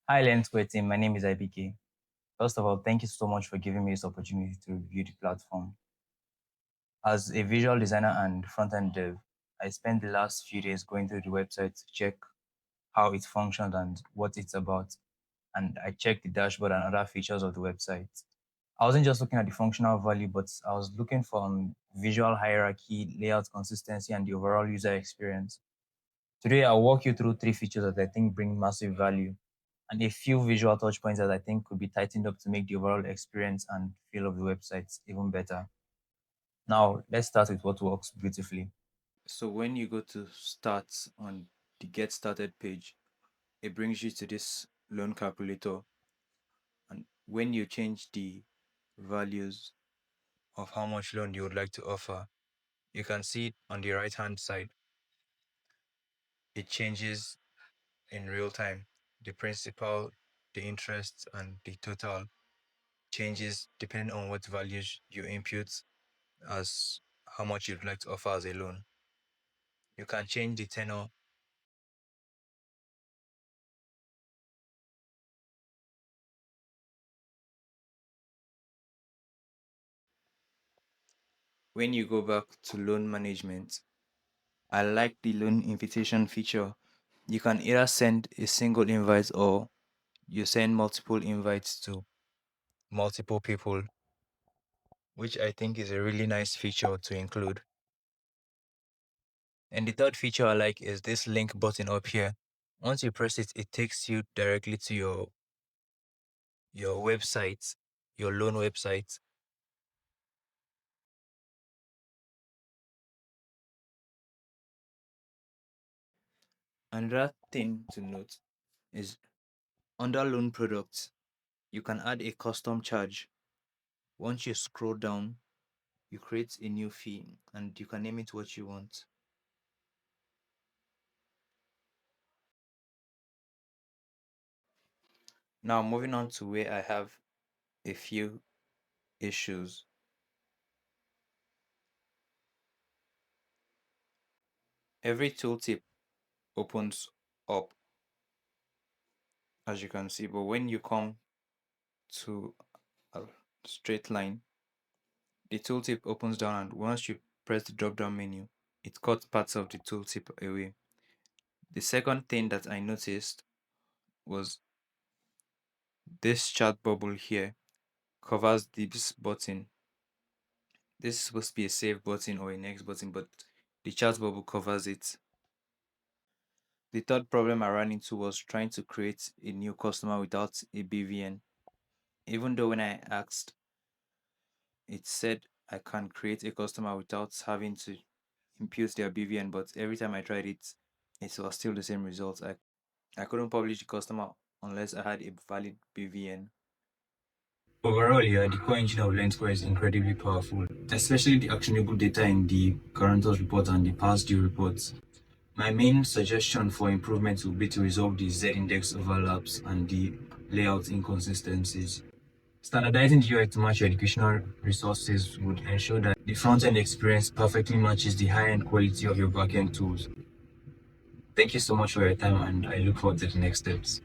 Hi, Lendsqr team. My name is IBK. First of all, thank you so much for giving me this opportunity to review the platform. As a visual designer and front-end dev, I spent the last few days going through the website to check how it functions and what it's about. And I checked the dashboard and other features of the website. I wasn't just looking at the functional value, but I was looking for visual hierarchy, layout consistency, and the overall user experience. Today, I'll walk you through three features that I think bring massive value and a few visual touch points that I think could be tightened up to make the overall experience and feel of the website even better. Now, let's start with what works beautifully. So when you go to start on the get started page, it brings you to this loan calculator. And when you change the values of how much loan you would like to offer, you can see it on the right hand side. It changes in real time. The principal, the interest, and the total changes depending on what values you input as how much you'd like to offer as a loan. You can change the tenor. When you go back to loan management, I like the loan invitation feature. You can either send a single invite or you send multiple invites to multiple people, which I think is a really nice feature to include. And the third feature I like is this link button up here. Once you press it, it takes you directly to your website, your loan website. Another thing to note is under loan products, you can add a custom charge. Once you scroll down, you create a new fee and you can name it what you want. Now, moving on to where I have a few issues. Every tooltip opens up, as you can see, but when you come to a straight line, the tooltip opens down, and once you press the drop down menu, it cuts parts of the tooltip away. The second thing that I noticed was this chat bubble here covers this button. This is supposed to be a save button or a next button, but the chat bubble covers it. The third problem I ran into was trying to create a new customer without a BVN. Even though when I asked, it said I can create a customer without having to impute their BVN, but every time I tried it, it was still the same result. I couldn't publish the customer unless I had a valid BVN. Overall, yeah, the core engine of Lendsqr is incredibly powerful, especially the actionable data in the guarantors report and the past due reports. My main suggestion for improvement would be to resolve the Z-index overlaps and the layout inconsistencies. Standardizing the UI to match your educational resources would ensure that the front-end experience perfectly matches the high-end quality of your back-end tools. Thank you so much for your time, and I look forward to the next steps.